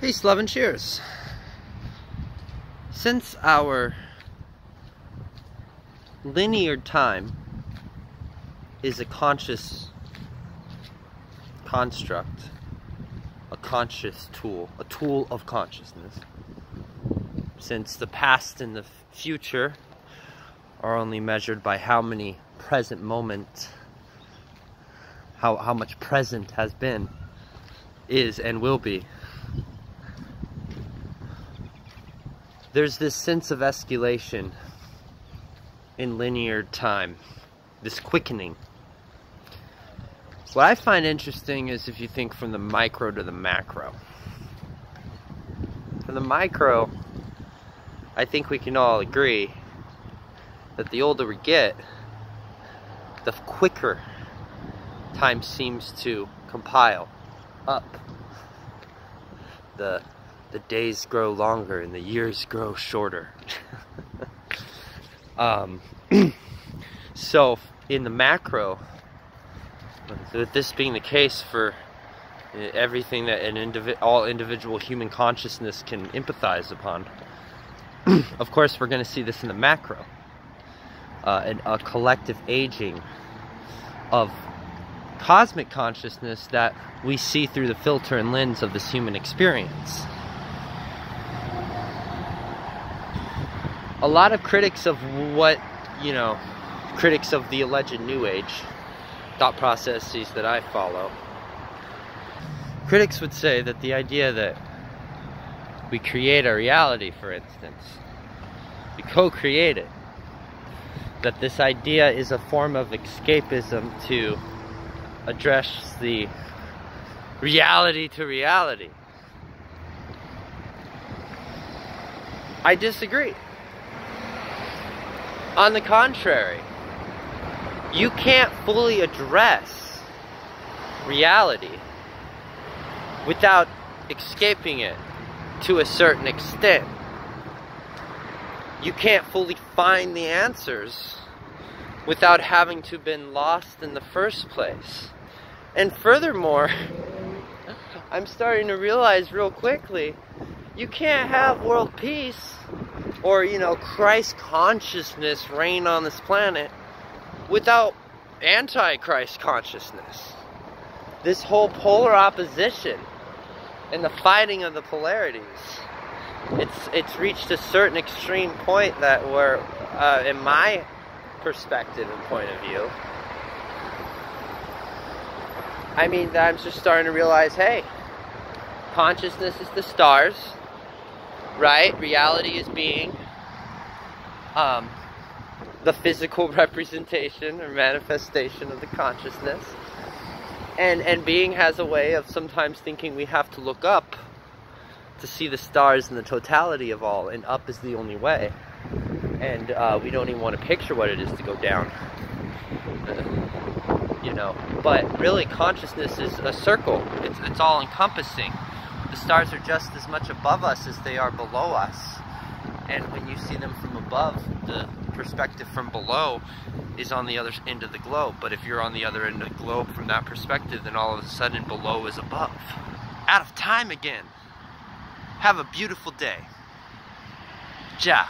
Peace, love, and cheers. Since our linear time is a conscious construct, a conscious tool, a tool of consciousness, since the past and the future are only measured by how many present moments, how much present has been, is, and will be, there's this sense of escalation in linear time, this quickening. What I find interesting is if you think from the micro to the macro. From the micro, I think we can all agree that the older we get, the quicker time seems to compile up. The days grow longer and the years grow shorter. So in the macro, with this being the case for everything that all individual human consciousness can empathize upon, of course we're going to see this in the macro, a collective aging of cosmic consciousness that we see through the filter and lens of this human experience. A lot of critics of critics of the alleged New Age thought processes that I follow, critics would say that the idea that we create our reality, for instance, we co-create it, that this idea is a form of escapism to address the reality to reality. I disagree. On the contrary, you can't fully address reality without escaping it to a certain extent. You can't fully find the answers without having to have been lost in the first place. And furthermore, I'm starting to realize real quickly, you can't have world peace or, Christ consciousness reign on this planet without anti-Christ consciousness. This whole polar opposition and the fighting of the polarities, it's reached a certain extreme point that where, in my perspective and point of view, I'm just starting to realize, hey, consciousness is the stars, right? Reality is being, the physical representation or manifestation of the consciousness. And being has a way of sometimes thinking we have to look up to see the stars and the totality of all, and up is the only way. And we don't even want to picture what it is to go down. But really consciousness is a circle. It's all encompassing. The stars are just as much above us as they are below us. And when you see them from above, the perspective from below is on the other end of the globe. But if you're on the other end of the globe from that perspective, then all of a sudden below is above. Out of time again. Have a beautiful day. Ja.